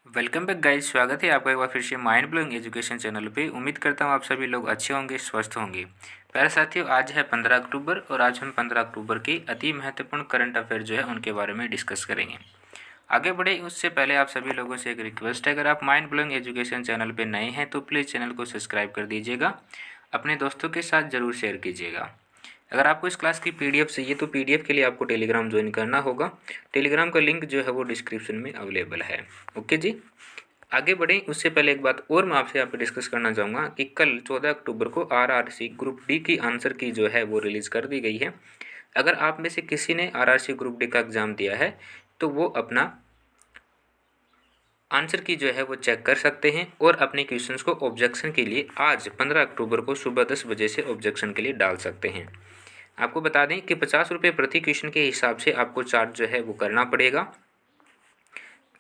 Welcome back guys. स्वागत है आपका एक बार फिर से माइंड ब्लोइंग एजुकेशन चैनल पे। उम्मीद करता हूँ आप सभी लोग अच्छे होंगे, स्वस्थ होंगे। प्यारे साथियों, आज है 15 अक्टूबर और आज हम 15 अक्टूबर के अति महत्वपूर्ण करंट अफेयर जो है उनके बारे में डिस्कस करेंगे। आगे बढ़े उससे पहले आप सभी लोगों से एक रिक्वेस्ट है, अगर आप माइंड ब्लोइंग एजुकेशन चैनल पर नए हैं तो प्लीज़ चैनल को सब्सक्राइब कर दीजिएगा, अपने दोस्तों के साथ ज़रूर शेयर कीजिएगा। अगर आपको इस क्लास की पीडीएफ चाहिए तो पीडीएफ के लिए आपको टेलीग्राम ज्वाइन करना होगा। टेलीग्राम का लिंक जो है वो डिस्क्रिप्शन में अवेलेबल है। ओके जी, आगे बढ़ें उससे पहले एक बात और मैं आपसे यहाँ पे डिस्कस करना चाहूँगा कि कल 14 अक्टूबर को आरआरसी ग्रुप डी की आंसर की जो है वो रिलीज़ कर दी गई है। अगर आप में से किसी ने आरआरसी ग्रुप डी का एग्ज़ाम दिया है तो वो अपना आंसर की जो है वो चेक कर सकते हैं और अपने क्वेश्चंस को ऑब्जेक्शन के लिए आज 15 अक्टूबर को सुबह 10 बजे से ऑब्जेक्शन के लिए डाल सकते हैं। आपको बता दें कि 50 रुपये प्रति क्वेश्चन के हिसाब से आपको चार्ज जो है वो करना पड़ेगा।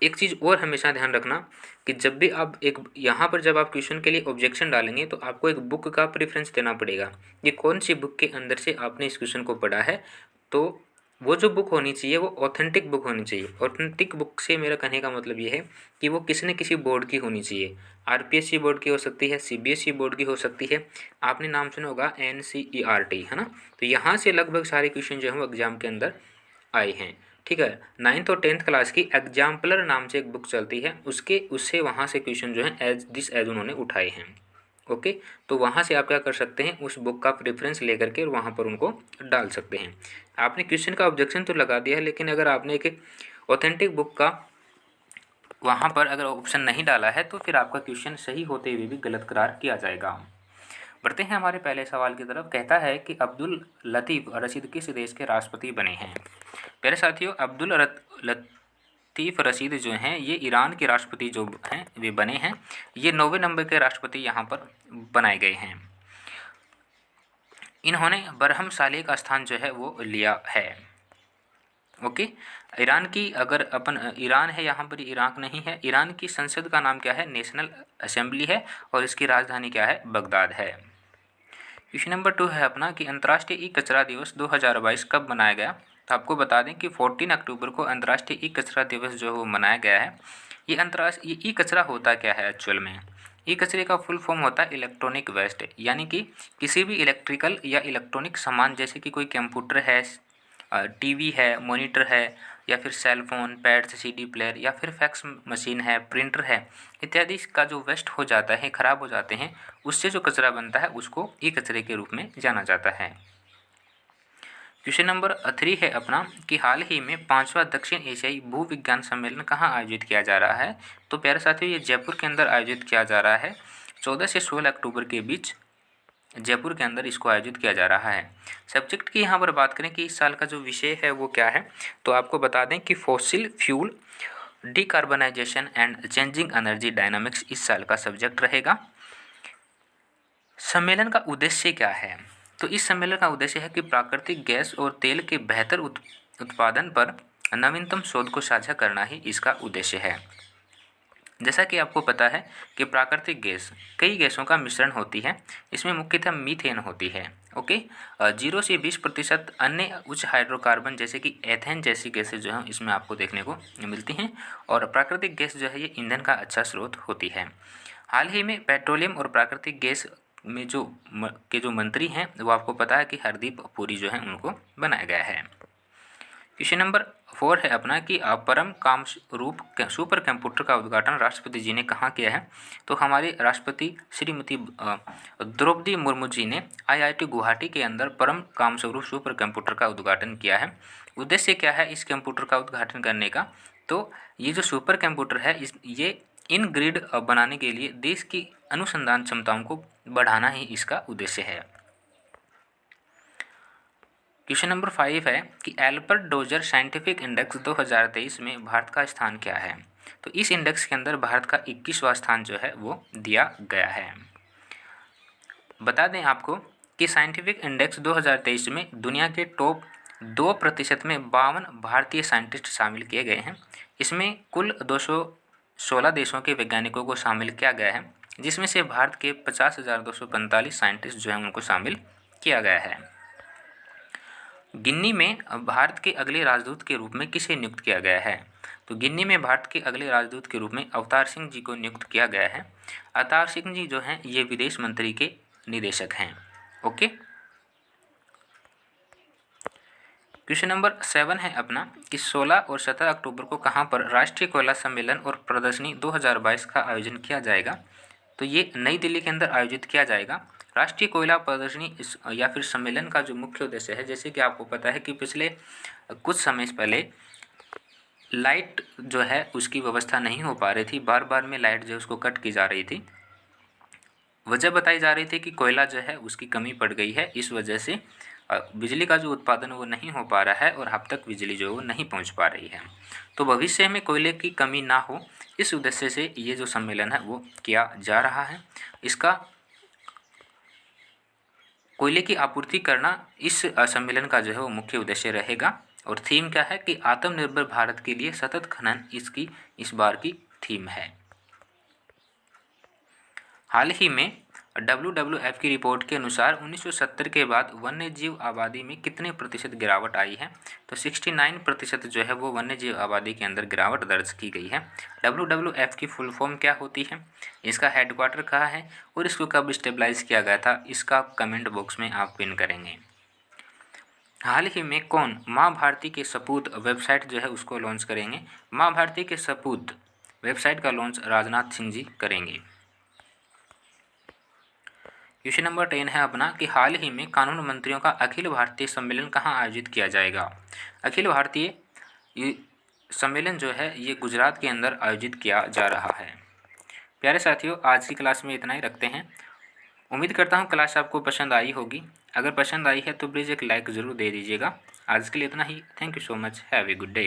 एक चीज़ और हमेशा ध्यान रखना कि जब भी आप एक यहाँ पर जब आप क्वेश्चन के लिए ऑब्जेक्शन डालेंगे तो आपको एक बुक का प्रेफरेंस देना पड़ेगा। ये कौन सी बुक के अंदर से आपने इस क्वेश्चन को पढ़ा है, तो वो जो बुक होनी चाहिए वो ऑथेंटिक बुक होनी चाहिए। ऑथेंटिक बुक से मेरा कहने का मतलब ये है कि वो किसी न किसी बोर्ड की होनी चाहिए। आरपीएससी बोर्ड की हो सकती है, सीबीएसई बोर्ड की हो सकती है, आपने नाम सुना होगा एनसीईआरटी, है ना। तो यहाँ से लगभग सारे क्वेश्चन जो है वो एग्जाम के अंदर आए हैं। ठीक है, 9th और 10th क्लास की एग्जाम्पलर नाम से एक बुक चलती है, उससे वहाँ से क्वेश्चन जो है एज उन्होंने उठाए हैं। ओके, तो वहाँ से आप क्या कर सकते हैं, उस बुक का प्रेफरेंस लेकर के और वहाँ पर उनको डाल सकते हैं। आपने क्वेश्चन का ऑब्जेक्शन तो लगा दिया है, लेकिन अगर आपने एक ऑथेंटिक बुक का वहाँ पर अगर ऑप्शन नहीं डाला है तो फिर आपका क्वेश्चन सही होते हुए भी गलत करार किया जाएगा। बढ़ते हैं हमारे पहले सवाल की तरफ। कहता है कि अब्दुल लतीफ़ रशीद किस देश के राष्ट्रपति बने हैं। प्यारे साथियों, लतीफ़ रशीद जो हैं ये ईरान के राष्ट्रपति जो हैं वे बने हैं। ये 9वें नंबर के राष्ट्रपति यहाँ पर बनाए गए हैं। इन्होंने बरहम सालेह का स्थान जो है वो लिया है। ओके, ईरान की अगर अपन ईरान है यहाँ पर, इराक नहीं है। ईरान की संसद का नाम क्या है, नेशनल असेंबली है, और इसकी राजधानी क्या है, बगदाद है। क्वेश्चन नंबर 2 है अपना कि अंतर्राष्ट्रीय ई कचरा दिवस 2022 कब मनाया गया। तो आपको बता दें कि 14 अक्टूबर को अंतर्राष्ट्रीय ई कचरा दिवस जो है वो मनाया गया है। ये अंतर्राष्ट्रीय ई कचरा होता क्या है एक्चुअल में। ई कचरे का फुल फॉर्म होता है इलेक्ट्रॉनिक वेस्ट, यानी कि किसी भी इलेक्ट्रिकल या इलेक्ट्रॉनिक सामान जैसे कि कोई कंप्यूटर है, टीवी है, मॉनिटर है, या फिर cell phone, pads, CD player, या फिर फैक्स मशीन है, प्रिंटर है, इत्यादि का जो वेस्ट हो जाता है, ख़राब हो जाते हैं, उससे जो कचरा बनता है उसको ई कचरे के रूप में जाना जाता है। क्वेश्चन नंबर 3 है अपना कि हाल ही में 5वां दक्षिण एशियाई भूविज्ञान सम्मेलन कहाँ आयोजित किया जा रहा है। तो प्यारे साथियों, ये जयपुर के अंदर आयोजित किया जा रहा है। 14 से 16 अक्टूबर के बीच जयपुर के अंदर इसको आयोजित किया जा रहा है। सब्जेक्ट की यहाँ पर बात करें कि इस साल का जो विषय है वो क्या है, तो आपको बता दें कि fossil fuel decarbonisation and changing energy dynamics इस साल का सब्जेक्ट रहेगा। सम्मेलन का उद्देश्य क्या है, तो इस सम्मेलन का उद्देश्य है कि प्राकृतिक गैस और तेल के बेहतर उत्पादन पर नवीनतम शोध को साझा करना ही इसका उद्देश्य है। जैसा कि आपको पता है कि प्राकृतिक गैस कई गैसों का मिश्रण होती है, इसमें मुख्यतः मीथेन होती है। ओके, 0 से 20% अन्य उच्च हाइड्रोकार्बन जैसे कि एथेन जैसी गैसें जो हैं इसमें आपको देखने को मिलती हैं, और प्राकृतिक गैस जो है ये ईंधन का अच्छा स्रोत होती है। हाल ही में पेट्रोलियम और प्राकृतिक गैस में जो मंत्री हैं वो आपको पता है कि हरदीप पुरी जो हैं उनको बनाया गया है। क्वेश्चन नंबर 4 है अपना कि परम काम रूप सुपर कंप्यूटर का उद्घाटन राष्ट्रपति जी ने कहाँ किया है। तो हमारे राष्ट्रपति श्रीमती द्रौपदी मुर्मू जी ने आईआईटी गुवाहाटी के अंदर परम काम स्वरूप सुपर कंप्यूटर का उद्घाटन किया है। उद्देश्य क्या है इस कंप्यूटर का उद्घाटन करने का, तो ये जो सुपर कंप्यूटर है ये इन ग्रिड बनाने के लिए देश की अनुसंधान क्षमताओं को बढ़ाना ही इसका उद्देश्य है। क्वेश्चन नंबर 5 है कि एल्बर्ट डोजर साइंटिफिक इंडेक्स 2023 में भारत का स्थान क्या है। तो इस इंडेक्स के अंदर भारत का 21वां स्थान जो है वो दिया गया है। बता दें आपको कि साइंटिफिक इंडेक्स 2023 में दुनिया के टॉप 2% में 52 भारतीय साइंटिस्ट शामिल किए गए हैं। इसमें कुल 216 देशों के वैज्ञानिकों को शामिल किया गया है, जिसमें से भारत के 50,245 साइंटिस्ट जो हैं उनको शामिल किया गया है। गिनी में भारत के अगले राजदूत के रूप में किसे नियुक्त किया गया है। तो तो गिनी में भारत के अगले राजदूत के रूप में अवतार सिंह जी को नियुक्त किया गया है। अवतार सिंह जी जो हैं ये विदेश मंत्री के निदेशक हैं। ओके। क्वेश्चन नंबर 7 है अपना कि 16 और 17 अक्टूबर को कहाँ पर राष्ट्रीय कोयला सम्मेलन और प्रदर्शनी 2022 का आयोजन किया जाएगा। तो ये नई दिल्ली के अंदर आयोजित किया जाएगा। राष्ट्रीय कोयला प्रदर्शनी इस या फिर सम्मेलन का जो मुख्य उद्देश्य है, जैसे कि आपको पता है कि पिछले कुछ समय पहले लाइट जो है उसकी व्यवस्था नहीं हो पा रही थी, बार बार में लाइट जो है उसको कट की जा रही थी। वजह बताई जा रही थी कि कोयला जो है उसकी कमी पड़ गई है, इस वजह से बिजली का जो उत्पादन वो नहीं हो पा रहा है और अब तक बिजली जो है वो नहीं पहुंच पा रही है। तो भविष्य में कोयले की कमी ना हो, इस उद्देश्य से ये जो सम्मेलन है वो किया जा रहा है। इसका कोयले की आपूर्ति करना इस सम्मेलन का जो है वो मुख्य उद्देश्य रहेगा। और थीम क्या है कि आत्मनिर्भर भारत के लिए सतत खनन इसकी इस बार की थीम है। हाल ही में WWF की रिपोर्ट के अनुसार 1970 के बाद वन्यजीव आबादी में कितने प्रतिशत गिरावट आई है। तो 69% जो है वो वन्यजीव आबादी के अंदर गिरावट दर्ज की गई है। WWF की फुल फॉर्म क्या होती है, इसका हेडक्वार्टर कहाँ है और इसको कब स्टेबलाइज किया गया था, इसका कमेंट बॉक्स में आप पिन करेंगे। हाल ही में कौन माँ भारती के सपूत वेबसाइट जो है उसको लॉन्च करेंगे। माँ भारती के सपूत वेबसाइट का लॉन्च राजनाथ सिंह जी करेंगे। क्वेश्चन नंबर 10 है अपना कि हाल ही में कानून मंत्रियों का अखिल भारतीय सम्मेलन कहाँ आयोजित किया जाएगा। अखिल भारतीय ये सम्मेलन जो है ये गुजरात के अंदर आयोजित किया जा रहा है। प्यारे साथियों, आज की क्लास में इतना ही रखते हैं। उम्मीद करता हूँ क्लास आपको पसंद आई होगी। अगर पसंद आई है तो प्लीज़ एक लाइक ज़रूर दे दीजिएगा। आज के लिए इतना ही। Thank you so much. Have a good day.